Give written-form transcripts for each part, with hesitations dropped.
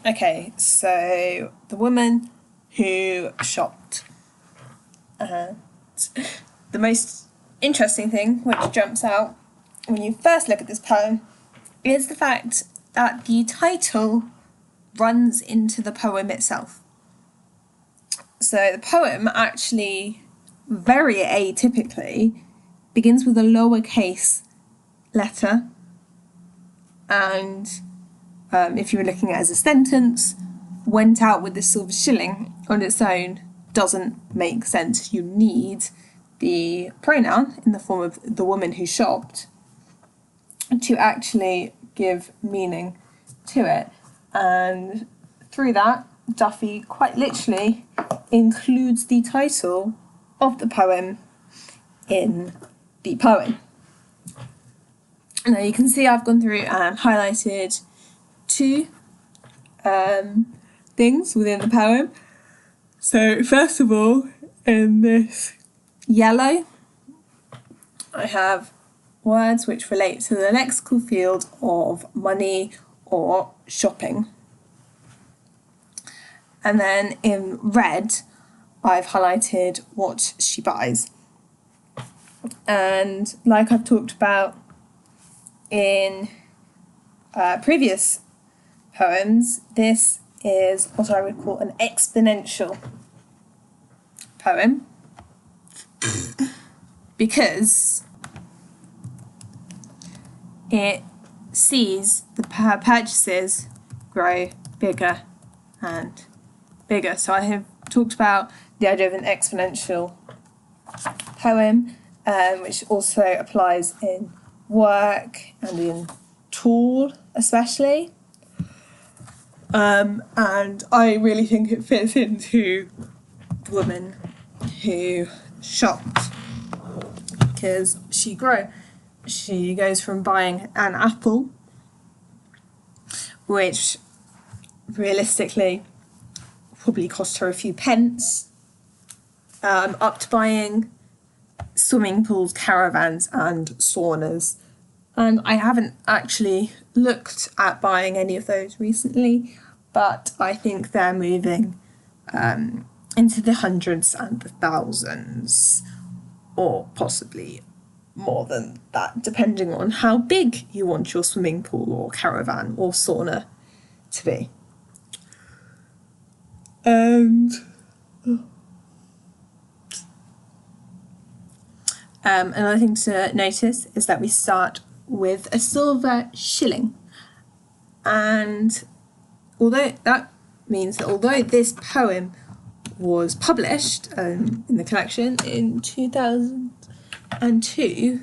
Okay, so the woman who shopped. And the most interesting thing which jumps out when you first look at this poem is the fact that the title runs into the poem itself. So the poem actually, very atypically, begins with a lowercase letter, and if you were looking at it as a sentence, went out with the silver shilling on its own doesn't make sense. You need the pronoun in the form of the woman who shopped to actually give meaning to it. And through that, Duffy quite literally includes the title of the poem in the poem. Now you can see I've gone through and highlighted two things within the poem. So first of all, in this yellow, I have words which relate to the lexical field of money or shopping. And then in red, I've highlighted what she buys. And like I've talked about in previous poems, this is what I would call an exponential poem because it sees her purchases grow bigger and bigger. So I have talked about the idea of an exponential poem, which also applies in work and in tool especially. And I really think it fits into the woman who shopped because she goes from buying an apple, which realistically probably cost her a few pence, up to buying swimming pools, caravans and saunas. And I haven't actually looked at buying any of those recently, but I think they're moving into the hundreds and the thousands, or possibly more than that, depending on how big you want your swimming pool or caravan or sauna to be. And another thing to notice is that we start with a silver shilling. And although this poem was published in the collection in 2002,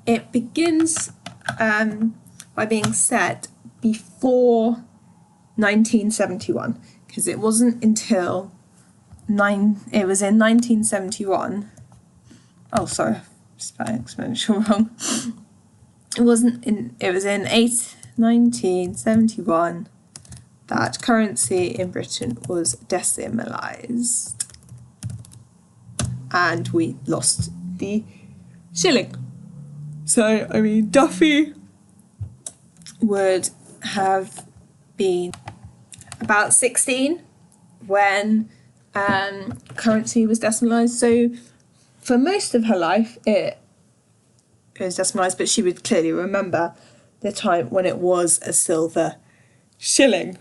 it begins by being set before 1971, because it wasn't until it was in 1971. Oh, sorry, spelling exponential wrong. It was in 1971 that currency in Britain was decimalised and we lost the shilling. So, I mean, Duffy would have been about 16 when currency was decimalised. So for most of her life it was decimalised, but she would clearly remember the time when it was a silver shilling.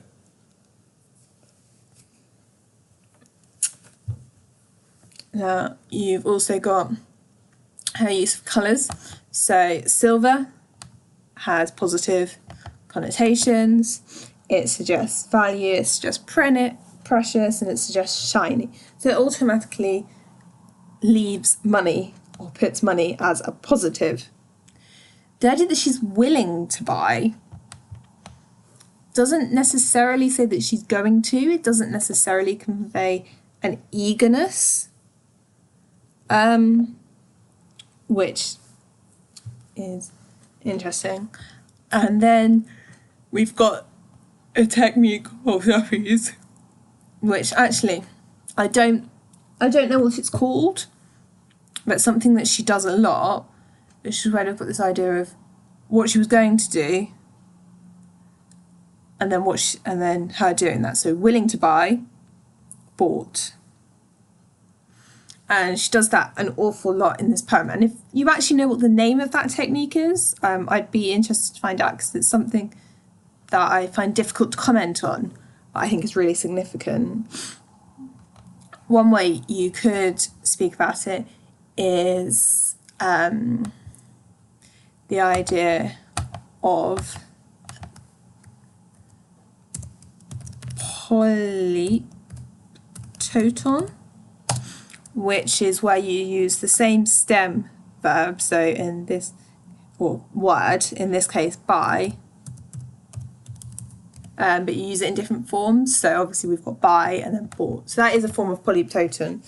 Now you've also got her use of colours. So silver has positive connotations, it suggests value, it suggests precious, and it suggests shiny. So it automatically leaves money or puts money as a positive. The idea that she's willing to buy doesn't necessarily say that she's going to. It doesn't necessarily convey an eagerness, which is interesting. And then we've got a technique of Duffy's, which actually I don't know what it's called, but something that she does a lot, which is where I've got this idea of what she was going to do and then her doing that. So willing to buy, bought. And she does that an awful lot in this poem. And if you actually know what the name of that technique is, I'd be interested to find out, because it's something that I find difficult to comment on, but I think is really significant. One way you could speak about it is the idea of polytoton, which is where you use the same stem verb, so in this, or word, in this case buy, but you use it in different forms. So obviously we've got buy and then bought. So that is a form of polytoton.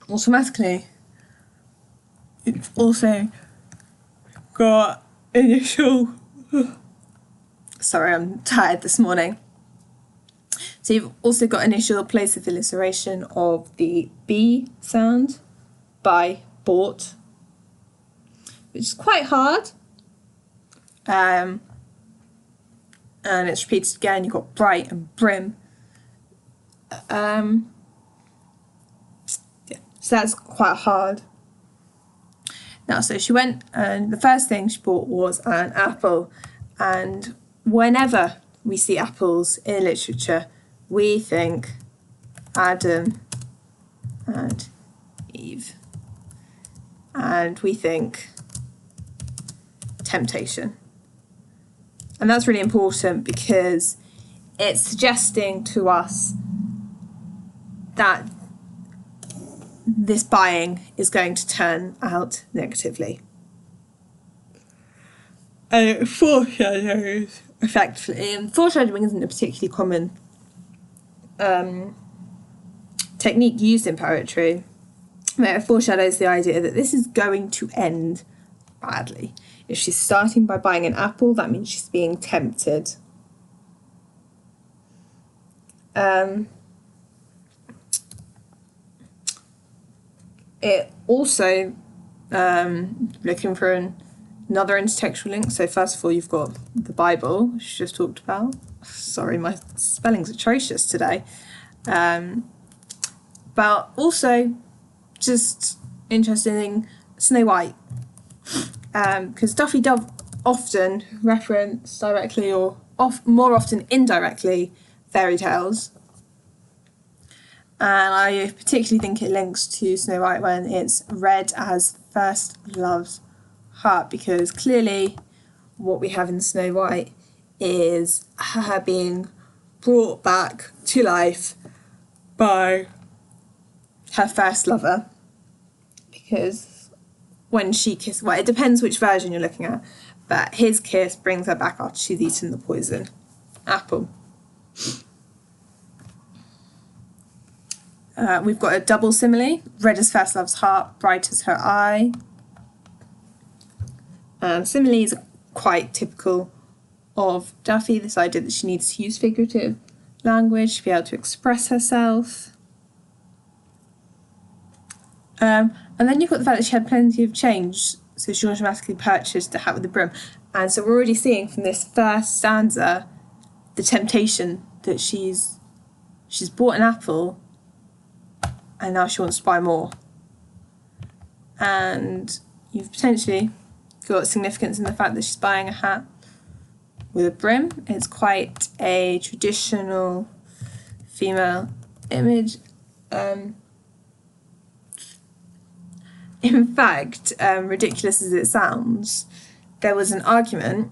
Automatically, it's also got initial, sorry, I'm tired this morning. So you've also got initial place of alliteration of the B sound, by, bought, which is quite hard. And it's repeated again. You've got bright and brim. Yeah, so that's quite hard. Now, so she went, and the first thing she bought was an apple. And whenever we see apples in literature, we think Adam and Eve, and we think temptation. And that's really important, because it's suggesting to us that this buying is going to turn out negatively. And it foreshadows effectively, and foreshadowing isn't a particularly common technique used in poetry, but it foreshadows the idea that this is going to end badly. If she's starting by buying an apple, that means she's being tempted. It also, looking for another intertextual link, so first of all you've got the Bible, which we just talked about. Sorry, my spelling's atrocious today. But also, just interesting, Snow White. Because Duffy does often reference directly, or more often indirectly, fairy tales. And I particularly think it links to Snow White when it's read as first love's heart, because clearly what we have in Snow White is her being brought back to life by her first lover. Because when she kisses, well, it depends which version you're looking at, but his kiss brings her back after she's eaten the poison apple. We've got a double simile, red as first love's heart, bright as her eye. Similes are quite typical of Duffy, this idea that she needs to use figurative language to be able to express herself. And then you've got the fact that she had plenty of change, so she automatically purchased a hat with a brim. And so we're already seeing from this first stanza the temptation that she's bought an apple and now she wants to buy more. And you've potentially got significance in the fact that she's buying a hat with a brim. It's quite a traditional female image. In fact, ridiculous as it sounds, there was an argument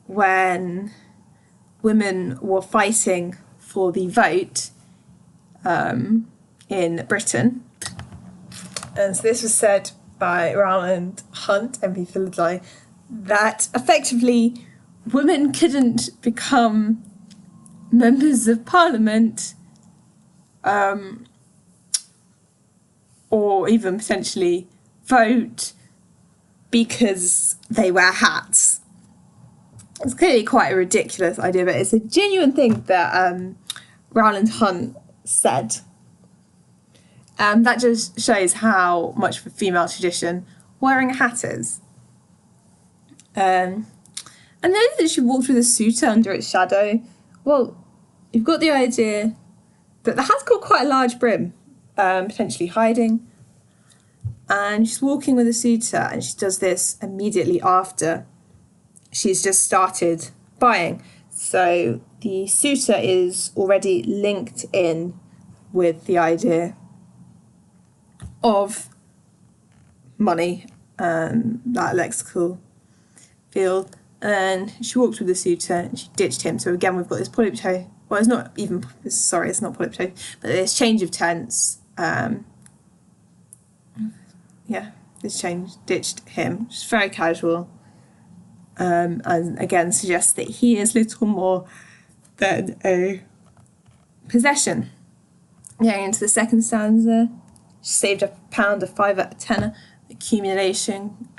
when women were fighting for the vote in Britain. And so this was said by Rowland Hunt, MP for Lidley, that effectively women couldn't become members of Parliament or even potentially vote because they wear hats. It's clearly quite a ridiculous idea, but it's a genuine thing that Rowland Hunt said. That just shows how much of a female tradition wearing a hat is. And And then that she walked with a suitor under its shadow. Well, you've got the idea that the hat's got quite a large brim, potentially hiding. And she's walking with a suitor, and she does this immediately after she's just started buying. So the suitor is already linked in with the idea of money and that lexical field. And she walked with the suitor and she ditched him. So again, we've got this polyptoe. Well, it's not even, sorry, it's not polyptoe, but this change of tense. Yeah, this change, ditched him, which is very casual. And again suggests that he is little more than a possession. Going into the second stanza, she saved a pound, a fiver, a tenner, accumulation.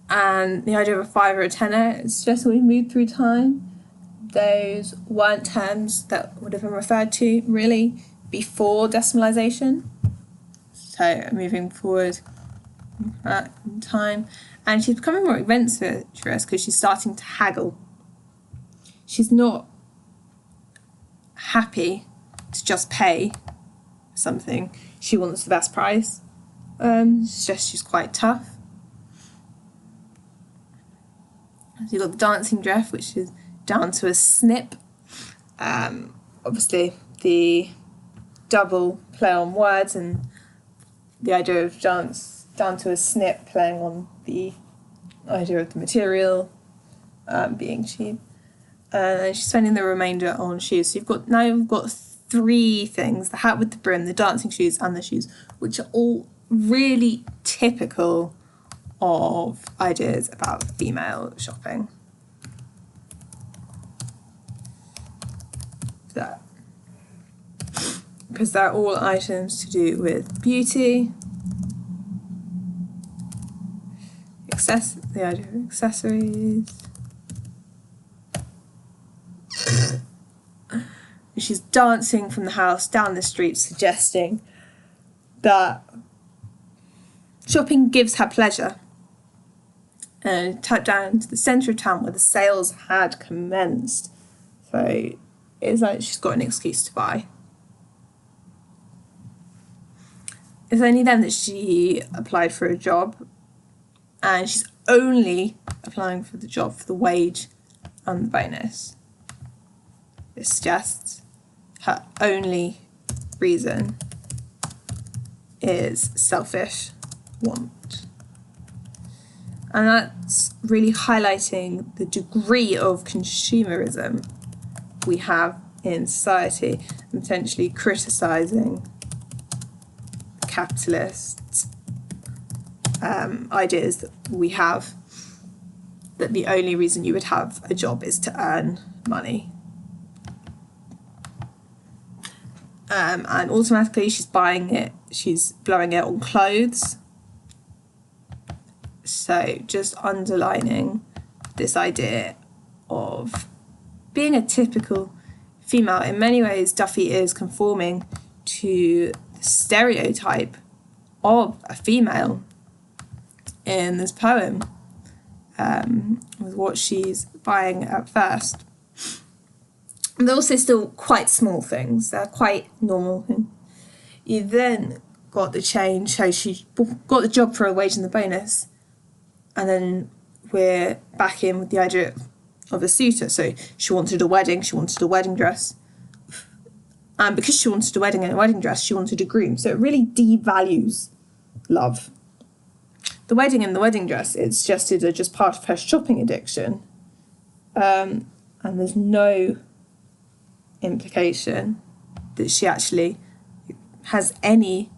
And the idea of a fiver or a tenner is just when we move through time, those weren't terms that would have been referred to really before decimalisation. So moving forward in time, and she's becoming more adventurous because she's starting to haggle. She's not happy to just pay something. She wants the best price. She's quite tough. So you've got the dancing dress, which is down to a snip. Obviously, the double play on words and the idea of dance down to a snip, playing on the idea of the material being cheap. And she's spending the remainder on shoes. So you've got three things: the hat with the brim, the dancing shoes, and the shoes, which are all really typical of ideas about female shopping. So, because they're all items to do with beauty, the idea of accessories. She's dancing from the house down the street, suggesting that shopping gives her pleasure. And tapped down to the centre of town where the sales had commenced. So it's like she's got an excuse to buy. It's only then that she applied for a job, and she's only applying for the job for the wage and the bonus. It suggests her only reason is selfish want. And that's really highlighting the degree of consumerism we have in society, and potentially criticising capitalist ideas that we have, that the only reason you would have a job is to earn money. And automatically she's buying it, she's blowing it on clothes. So just underlining this idea of being a typical female. In many ways, Duffy is conforming to the stereotype of a female in this poem, with what she's buying at first. And they're also still quite small things. They're quite normal. You then got the change, so she got the job for a wage and the bonus. And then we're back in with the idea of a suitor. So she wanted a wedding dress. And because she wanted a wedding and a wedding dress, she wanted a groom. So it really devalues love. The wedding and the wedding dress, it's suggested, are just part of her shopping addiction. And there's no implication that she actually has any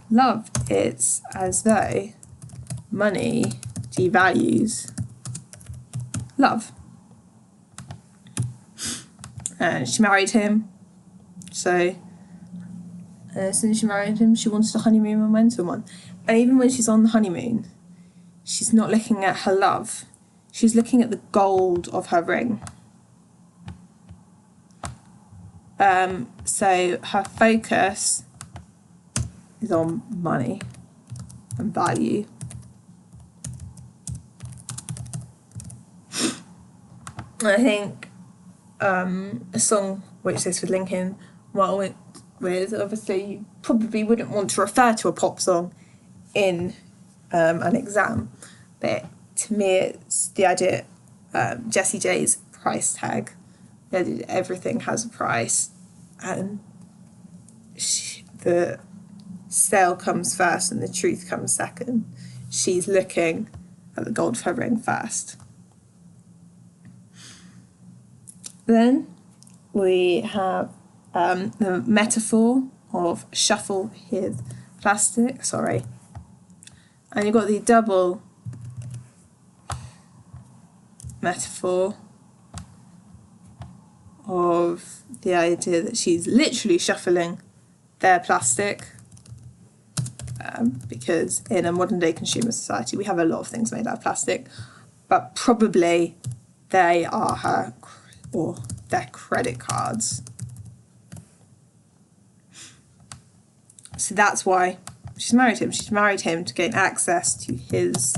love. It's as though money devalues love. And she married him, so as soon as she married him, she wanted a honeymoon and went on one. And even when she's on the honeymoon, she's not looking at her love, she's looking at the gold of her ring. So her focus is on money and value. I think a song which this would link in well with, obviously you probably wouldn't want to refer to a pop song in an exam, but to me it's the idea, Jessie J's price tag, that everything has a price, and the sale comes first and the truth comes second. She's looking at the gold for her ring first. Then we have the metaphor of shuffle his plastic, and you've got the double metaphor of the idea that she's literally shuffling their plastic, because in a modern day consumer society we have a lot of things made out of plastic, but probably they are her or their credit cards. So that's why she's married him. She's married him to gain access to his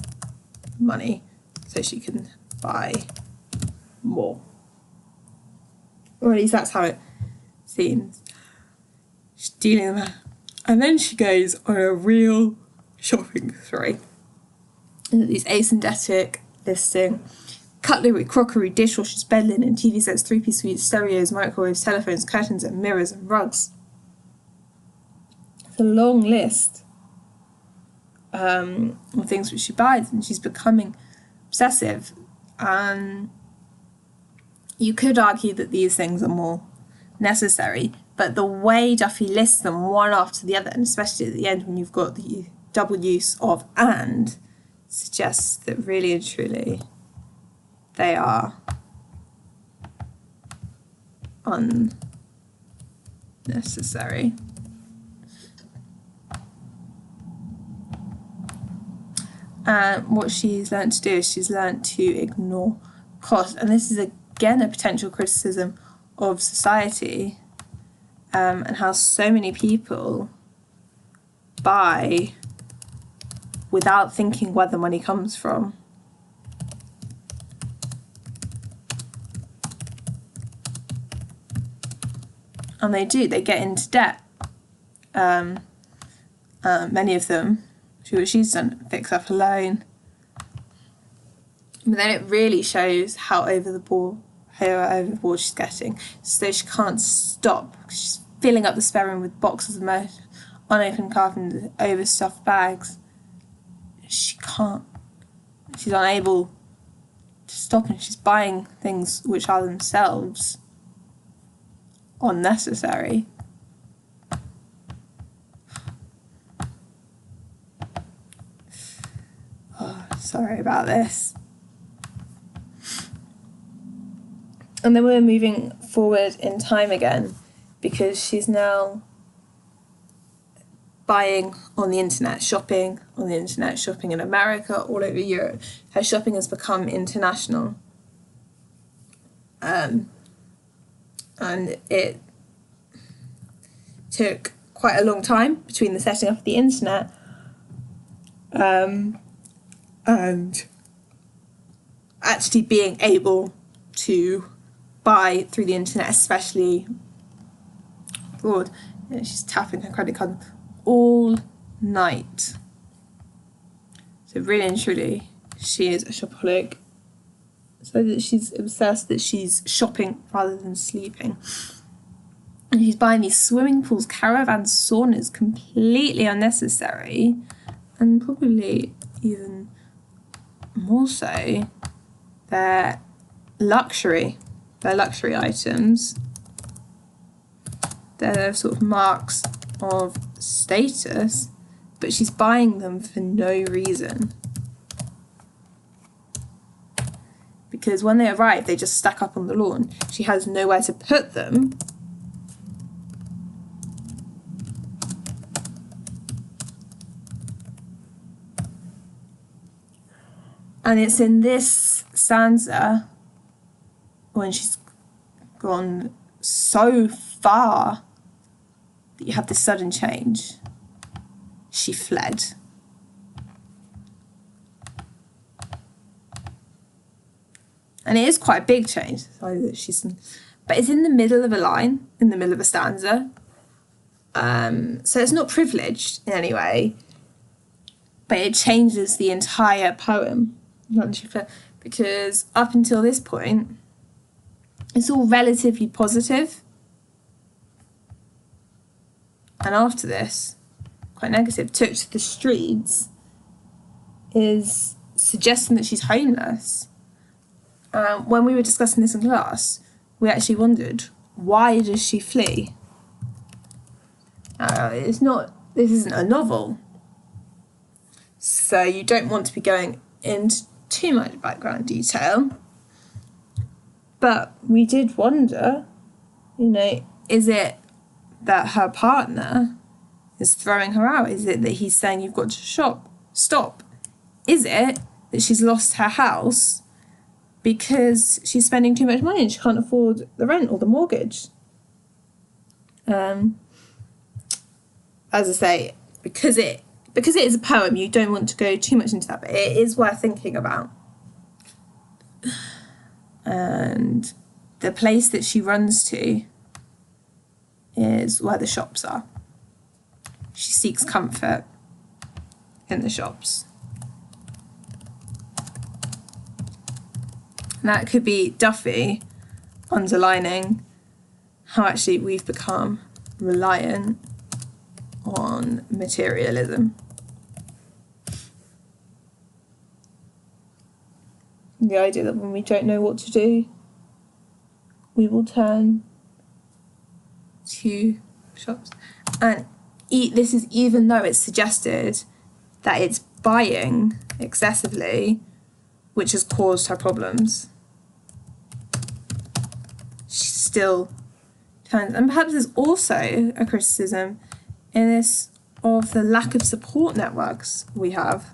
money so she can buy more. Or at least that's how it seems. She's dealing with her. And then she goes on a real shopping spree. These asyndetic listing: cutlery, crockery, dishwashers, bed linen, TV sets, three-piece suites, stereos, microwaves, telephones, curtains and mirrors and rugs. It's a long list of things which she buys, and she's becoming obsessive. You could argue that these things are more necessary, but the way Duffy lists them one after the other, and especially at the end when you've got the double use of "and," suggests that really and truly they are unnecessary. What she's learnt to do is she's learnt to ignore cost, and this is again a potential criticism of society, and how so many people buy without thinking where the money comes from. And they get into debt. Many of them, what she's done, fix up a loan. But then it really shows how over the board she's getting. So she can't stop. She's filling up the spare room with boxes of unopened cartons, overstuffed bags. She's unable to stop, and she's buying things which are themselves unnecessary. Oh, sorry about this. And then we're moving forward in time again, because she's now buying on the internet, shopping on the internet, shopping in America, all over Europe. Her shopping has become international. And it took quite a long time between the setting up of the internet and actually being able to buy through the internet, especially abroad. She's tapping her credit card all night. So really and truly, she is a shopaholic. So that she's obsessed that she's shopping rather than sleeping. And she's buying these swimming pools, caravans, saunas, completely unnecessary, and probably even more so, they're luxury items. They're sort of marks of status, but she's buying them for no reason. Because when they arrive, they just stack up on the lawn. She has nowhere to put them. And it's in this stanza, when she's gone so far, that you have this sudden change. She fled. And it is quite a big change. But it's in the middle of a line, in the middle of a stanza. So it's not privileged in any way, but it changes the entire poem. Because up until this point, it's all relatively positive. And after this, quite negative. Took to the streets is suggesting that she's homeless. When we were discussing this in class, we actually wondered, why does she flee? This isn't a novel, so you don't want to be going into too much background detail. But we did wonder, is it that her partner is throwing her out? Is it that he's saying you've got to stop? Is it that she's lost her house because she's spending too much money and she can't afford the rent or the mortgage? As I say, because it is a poem, you don't want to go too much into that, but it is worth thinking about. And the place that she runs to is where the shops are. She seeks comfort in the shops. And that could be Duffy underlining how actually we've become reliant on materialism. The idea that when we don't know what to do, we will turn to shops. And this is even though it's suggested that it's buying excessively which has caused her problems. She still turns, and perhaps there's also a criticism in this of the lack of support networks we have.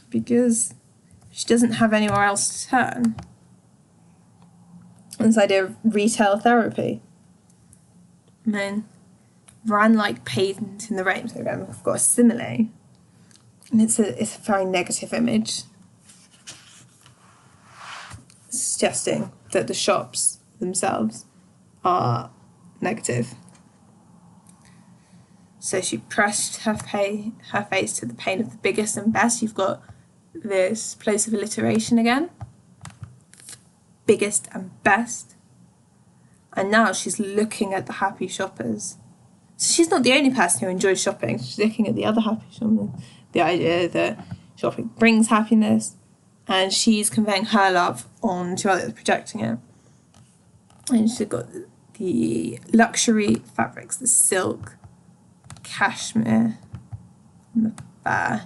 Because she doesn't have anywhere else to turn. And this idea of retail therapy. I mean, ran like paint in the rain. So again, we've got a simile. And it's a very negative image. Suggesting that the shops themselves are negative. So she pressed her face to the pain of the biggest and best. You've got this place of alliteration again. Biggest and best. And now she's looking at the happy shoppers. So she's not the only person who enjoys shopping. She's looking at the other happy shoppers. The idea that shopping brings happiness. And she's conveying her love on to others, projecting it. And she's got the luxury fabrics, the silk, cashmere, and the fur.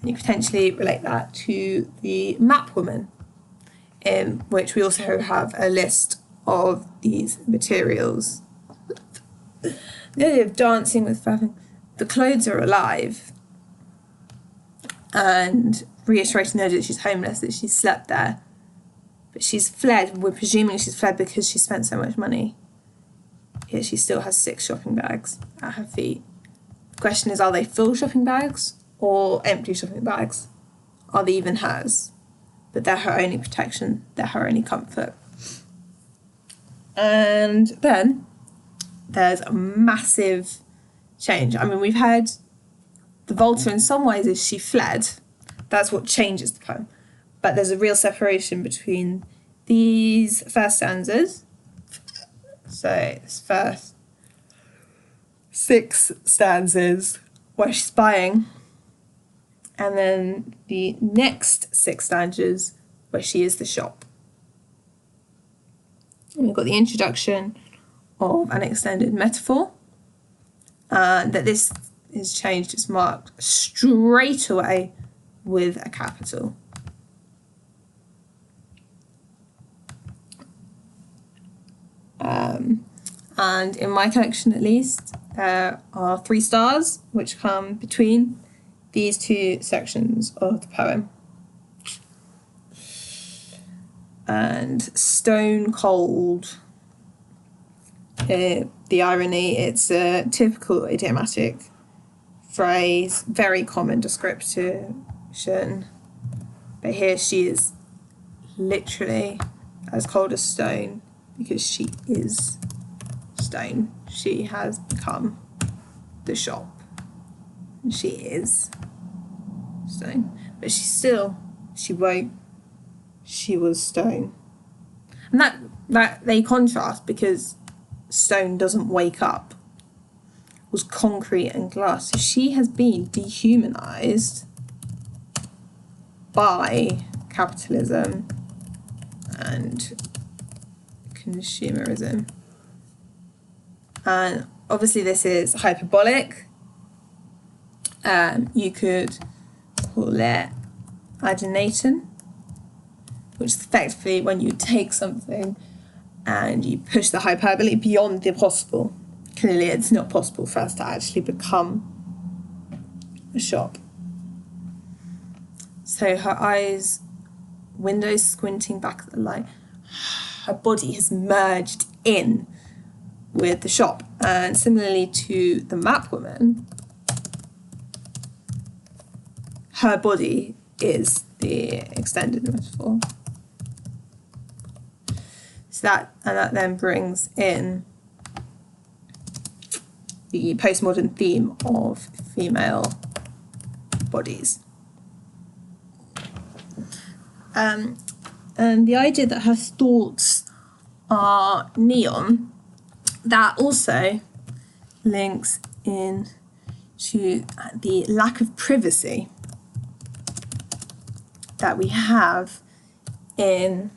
And you potentially relate that to the map woman, in which we also have a list of these materials. The idea of dancing with fabric. The clothes are alive. And reiterating the idea that she's homeless, that she's slept there. But she's fled. We're presuming she's fled because she spent so much money. Yet she still has 6 shopping bags at her feet. The question is, are they full shopping bags or empty shopping bags? Are they even hers? But they're her only protection. They're her only comfort. And then there's a massive change. I mean, we've had the Volta in some ways is she fled. That's what changes the poem. But there's a real separation between these first stanzas. So this first 6 stanzas where she's buying. And then the next 6 stanzas where she is the shop. And we've got the introduction of an extended metaphor. That this is changed, it's marked straight away with a capital. And in my collection at least, there are 3 stars which come between these 2 sections of the poem. And stone cold, the irony, it's a typical idiomatic phrase, very common description. But here she is literally as cold as stone, because she is stone. She has become the shop. She is stone. But she was stone. And that they contrast, because stone doesn't wake up. It was concrete and glass. So she has been dehumanized by capitalism and consumerism. And obviously this is hyperbolic. You could call it aginatum, which is effectively when you take something and you push the hyperbole beyond the possible. Clearly it's not possible for us to actually become a shop. So her eyes, windows squinting back at the light, her body has merged in with the shop. And similarly to the map woman, her body is the extended metaphor. So that then brings in the postmodern theme of female bodies. And the idea that her thoughts are neon, that also links in to the lack of privacy that we have in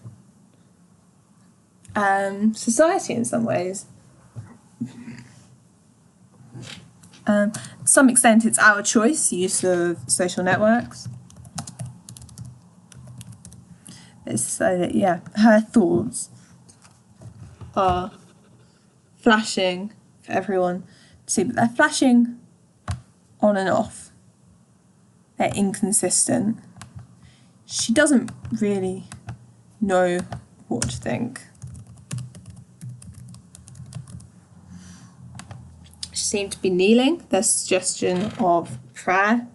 society in some ways. To some extent it's our choice, use of social networks. It's so that, yeah, her thoughts are flashing for everyone to see, but they're flashing on and off. They're inconsistent. She doesn't really know what to think. She seemed to be kneeling. There's suggestion of prayer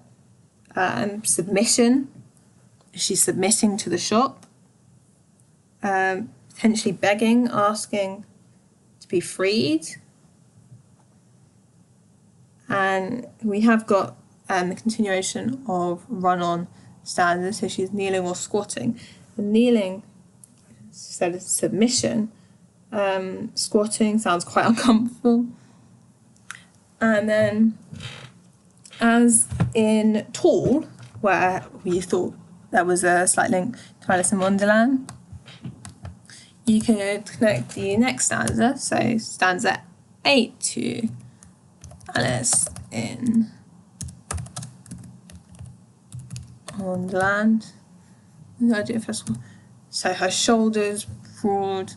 and submission. Is she submitting to the shop? Potentially begging, asking to be freed. And we have got the continuation of run-on stanza, so she's kneeling or squatting. And kneeling instead of submission, squatting sounds quite uncomfortable. And then, as in Tall, where we thought there was a slight link to Alice in Wonderland, you could connect the next stanza, so stanza 8 to Alice in Wonderland. The idea first of all. So her shoulders broad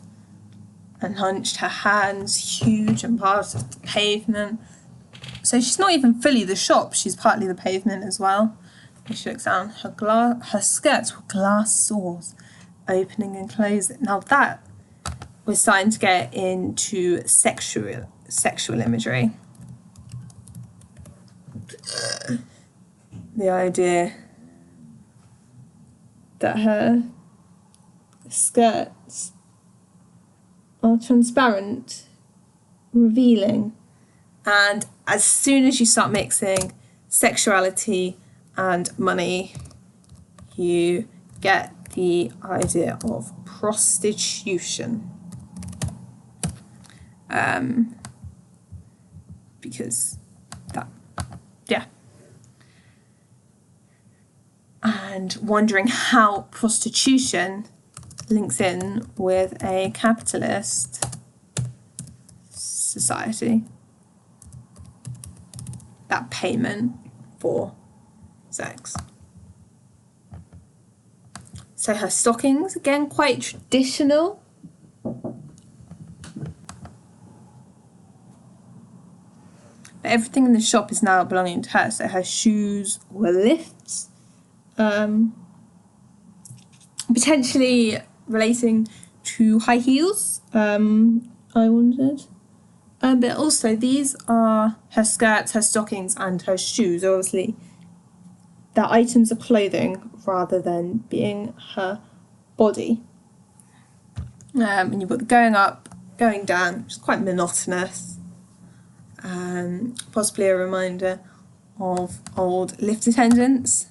and hunched, her hands huge and part of the pavement. So she's not even fully the shop, she's partly the pavement as well. As she looks down, her skirts were glass sores, opening and closing. Now that we're starting to get into sexual imagery. The idea that her skirts are transparent, revealing, and as soon as you start mixing sexuality and money, you get the idea of prostitution. Because that, yeah. And wondering how prostitution links in with a capitalist society. That payment for sex. So her stockings, again, quite traditional. But everything in the shop is now belonging to her. So her shoes were lifts. Potentially relating to high heels, I wondered. But also these are her skirts, her stockings and her shoes. Obviously they're items of clothing rather than being her body. And you've got the going up, going down, which is quite monotonous. Possibly a reminder of old lift attendants.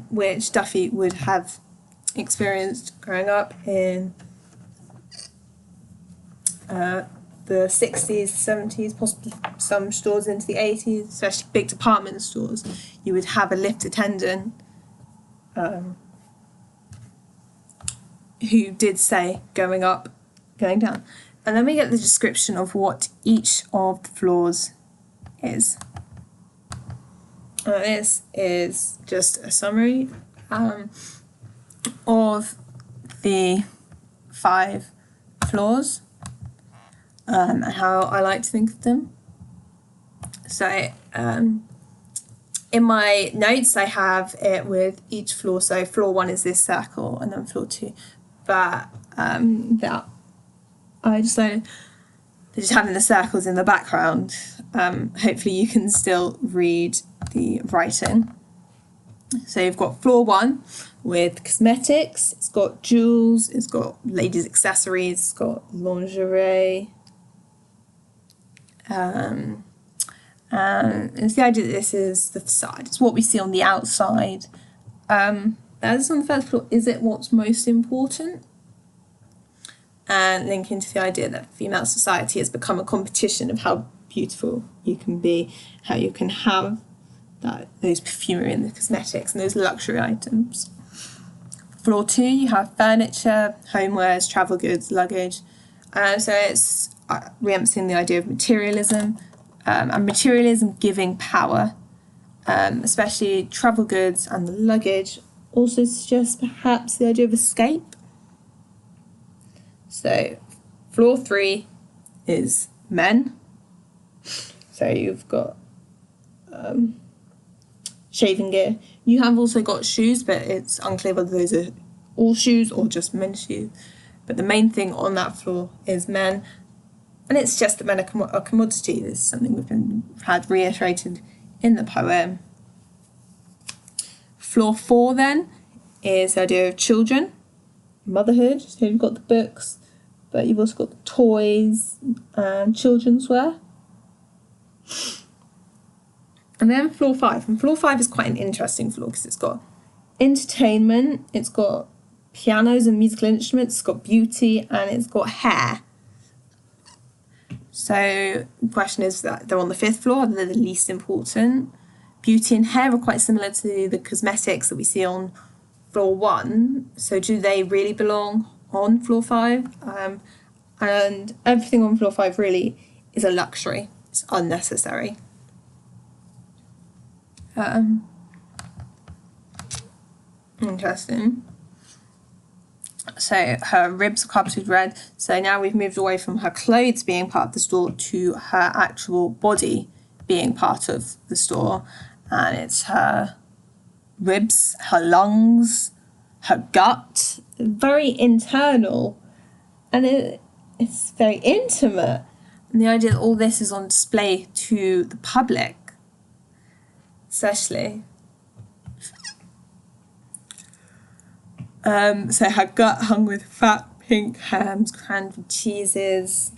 Which Duffy would have experienced growing up in the 60s, 70s, possibly some stores into the 80s, especially big department stores. You would have a lift attendant who did say going up, going down. And then we get the description of what each of the floors is. This is just a summary of the 5 floors and how I like to think of them. So in my notes I have it with each floor, so floor 1 is this circle and then floor 2, but that I decided that just having the circles in the background, hopefully you can still read the writing. So you've got floor 1 with cosmetics, it's got jewels, it's got ladies' accessories, it's got lingerie. And it's the idea that this is the facade, it's what we see on the outside. As on the first floor, is it what's most important? And linking to the idea that female society has become a competition of how beautiful you can be, how you can have those perfumery and the cosmetics and those luxury items. Floor 2, you have furniture, homewares, travel goods, luggage. So it's re-emphasizing the idea of materialism, and materialism giving power, especially travel goods and the luggage also suggests perhaps the idea of escape. So floor 3 is men. So you've got shaving gear. You have also got shoes, but it's unclear whether those are all shoes or just men's shoes. But the main thing on that floor is men. And it's just that men are a commodity. This is something we've had reiterated in the poem. Floor 4 then is the idea of children, motherhood. So you've got the books, but you've also got the toys and children's wear. And then floor 5. And floor 5 is quite an interesting floor because it's got entertainment, it's got pianos and musical instruments, it's got beauty, and it's got hair. So the question is that they're on the 5th floor, they're the least important. Beauty and hair are quite similar to the cosmetics that we see on floor 1. So do they really belong on floor 5? And everything on floor 5 really is a luxury. It's unnecessary. Interesting. So her ribs are carpeted red. So now we've moved away from her clothes being part of the store to her actual body being part of the store. And it's her ribs, her lungs, her gut. Very internal. And it's very intimate. And the idea that all this is on display to the public, especially. So her gut hung with fat pink hams, cranberry cheeses.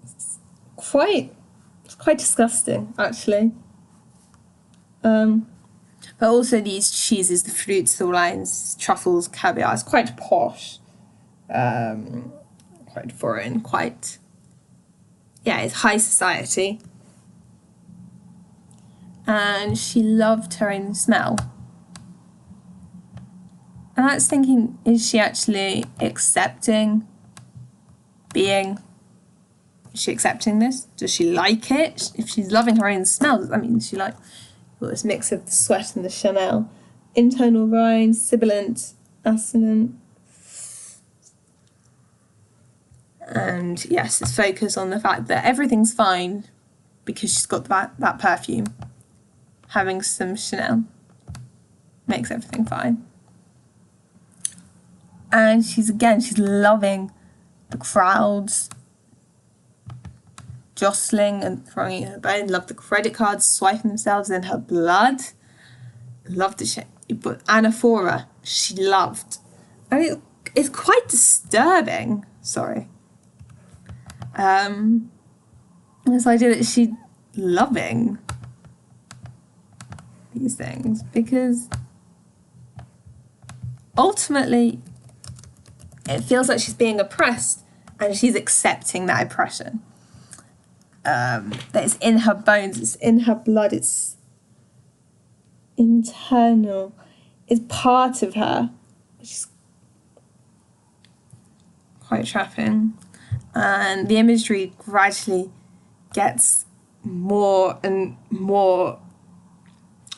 It's quite disgusting, actually. But also these cheeses, the fruits, the wines, truffles, caviar. It's quite posh, quite foreign, it's high society. And she loved her own smell. And I was thinking, is she actually accepting is she accepting this? Does she like it? If she's loving her own smell, does that mean she like this mix of the sweat and the Chanel? Internal rind, sibilant, assonant. And yes, it's focused on the fact that everything's fine because she's got that perfume. Having some Chanel makes everything fine. And she's loving the crowds, jostling and throwing her bone. Loved the credit cards swiping themselves in her blood. Loved the shape. But anaphora, she loved. And it's quite disturbing. Sorry. This idea that she's loving these things, because ultimately it feels like she's being oppressed and she's accepting that oppression. That it's in her bones, it's in her blood, it's internal, it's part of her, which is quite trapping. And the imagery gradually gets more and more,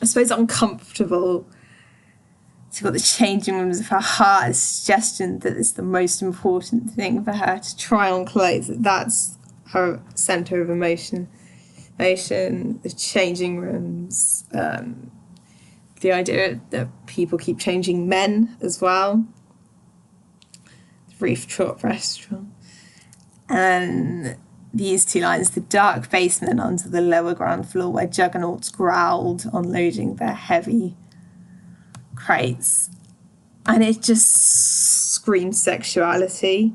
I suppose, uncomfortable. So you've got the changing rooms of her heart, a suggestion that it's the most important thing for her to try on clothes, that's her centre of emotion, the changing rooms, the idea that people keep changing men as well, the rooftop restaurant, and these two lines, the dark basement under the lower ground floor where juggernauts growled, unloading their heavy crates. And it just screams sexuality.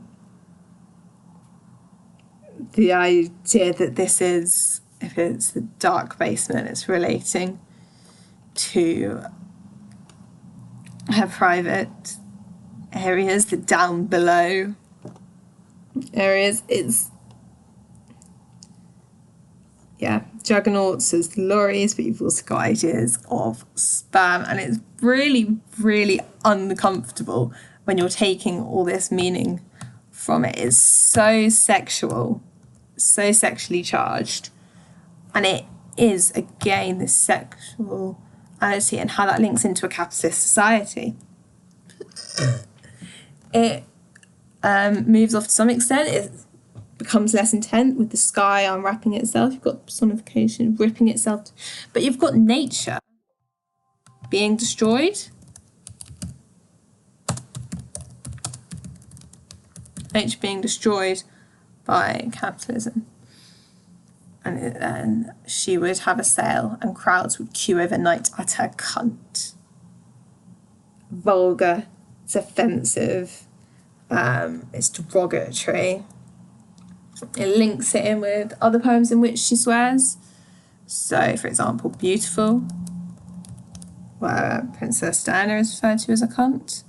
The idea that this is, if it's the dark basement, it's relating to her private areas, the down below areas. It's, yeah, juggernauts as lorries, but you've also got ideas of sperm, and it's really, really uncomfortable when you're taking all this meaning from it. It's so sexual, so sexually charged, and it is, again, this sexuality and how that links into a capitalist society. It moves off to some extent. It becomes less intent with the sky unwrapping itself. You've got personification ripping itself, but you've got nature being destroyed. Nature being destroyed by capitalism. And she would have a sale and crowds would queue overnight at her cunt. Vulgar, it's offensive, it's derogatory. It links it in with other poems in which she swears. So, for example, Beautiful, where Princess Diana is referred to as a cunt.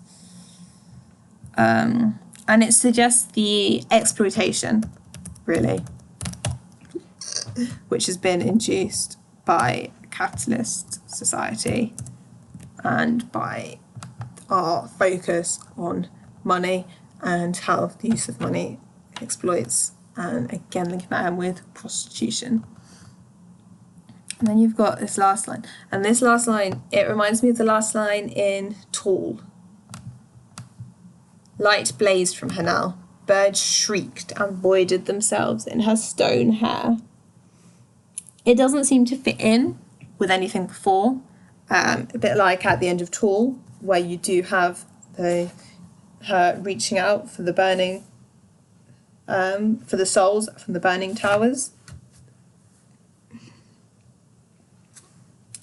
And it suggests the exploitation, really, which has been induced by capitalist society and by our focus on money and how the use of money exploits, and again linking that in with prostitution. And then you've got this last line, and this last line, it reminds me of the last line in Tall. Light blazed from her now, birds shrieked and buoyed themselves in her stone hair. It doesn't seem to fit in with anything before, a bit like at the end of Tall, where you do have her reaching out for the burning, for the souls from the burning towers.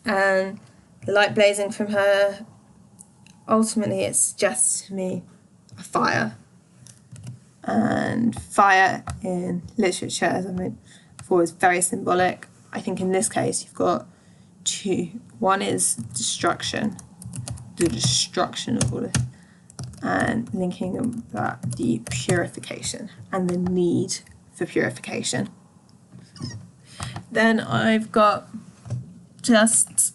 And the light blazing from her, ultimately it suggests to me a fire. And fire in literature, as I mentioned before, is very symbolic. I think in this case you've got two. One is destruction, the destruction of all of it, and linking that the purification and the need for purification. Then I've got just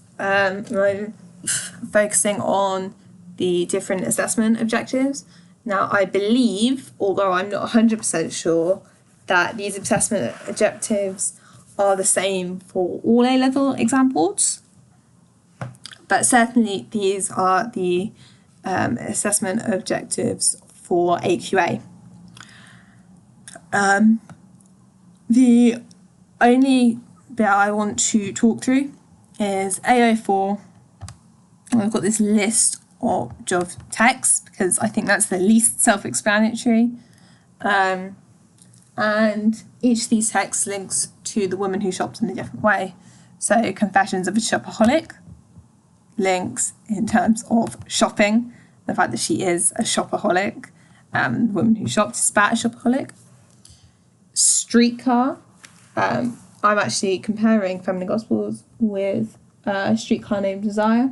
focusing on the different assessment objectives. Now I believe, although I'm not 100% sure, that these assessment objectives are the same for all A-level exam boards, but certainly these are the assessment objectives for AQA. The only bit I want to talk through is AO4. I've got this list of text, because I think that's the least self-explanatory. And each of these texts links to the woman who shopped in a different way. So Confessions of a Shopaholic links in terms of shopping, the fact that she is a shopaholic, the woman who shopped is about a shopaholic. Streetcar, I'm actually comparing Feminine Gospels with a Streetcar Named Desire,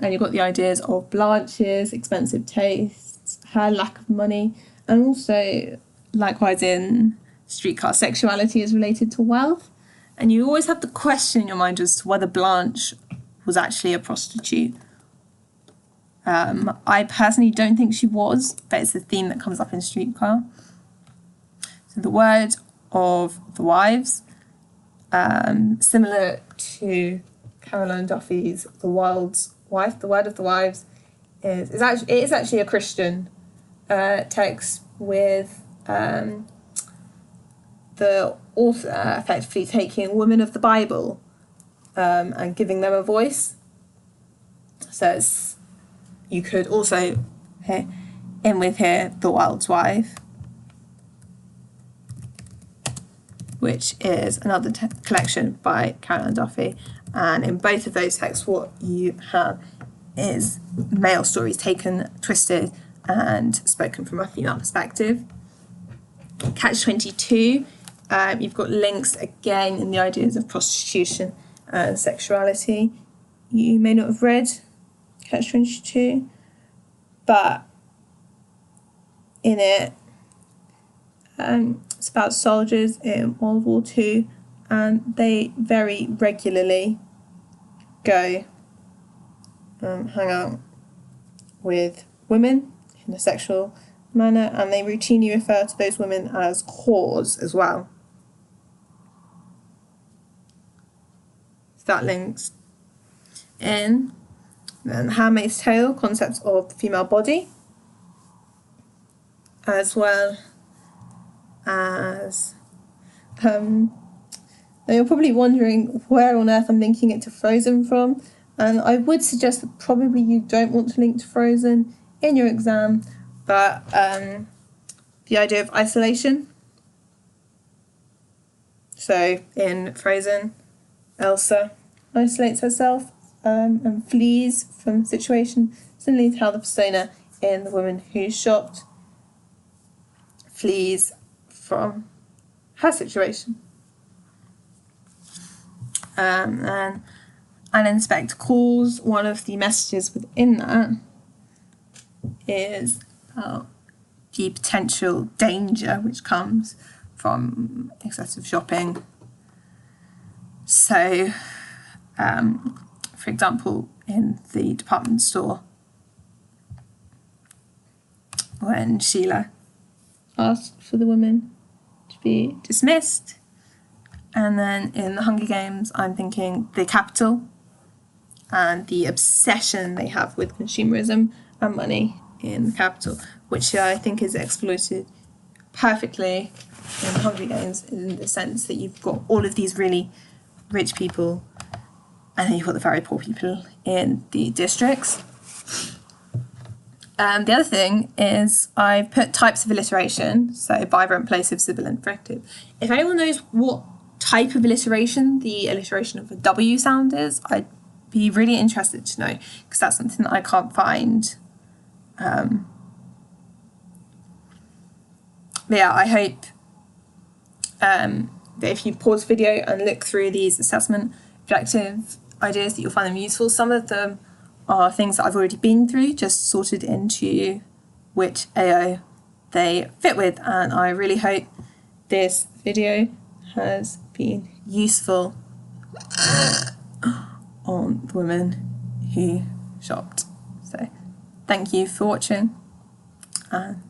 and you've got the ideas of Blanche's expensive tastes, her lack of money, and also likewise in Streetcar, sexuality is related to wealth, and you always have the question in your mind as to whether Blanche was actually a prostitute. I personally don't think she was, but it's a theme that comes up in Streetcar. So the word of the wives, similar to Carol Ann Duffy's The Wild's Wife, the word of the wives is actually a Christian text with the author effectively taking women of the Bible and giving them a voice. So you could also in with here The Wild's Wife, which is another collection by Carol Ann Duffy. And in both of those texts, what you have is male stories taken, twisted, and spoken from a female perspective. Catch-22, you've got links again in the ideas of prostitution and sexuality. You may not have read Catch-22, but in it, it's about soldiers in World War II, and they very regularly go hang out with women in a sexual manner, and they routinely refer to those women as whores as well. So that links in. Then Handmaid's Tale, concepts of the female body, as well as now you're probably wondering where on earth I'm linking it to Frozen from, and I would suggest that probably you don't want to link to Frozen in your exam, but the idea of isolation. So in Frozen, Elsa isolates herself and flees from the situation, similarly to how the persona in The Woman Who Shopped flees from her situation. And Inspector Calls, one of the messages within that is the potential danger which comes from excessive shopping. So, for example, in the department store, when Sheila asked for the woman to be dismissed, and then in the Hunger Games, I'm thinking the Capitol and the obsession they have with consumerism and money in the Capitol, which I think is exploited perfectly in the Hunger Games, in the sense that you've got all of these really rich people and then you've got the very poor people in the districts. The other thing is I've put types of alliteration, so vibrant, plosive, sibilant, fricative. If anyone knows what type of alliteration the alliteration of a W sound is, I'd be really interested to know, because that's something that I can't find. But yeah, I hope that if you pause the video and look through these assessment objective ideas, that you'll find them useful. Some of them are things that I've already been through, just sorted into which AO they fit with, and I really hope this video has been useful on the women who shopped. So thank you for watching, and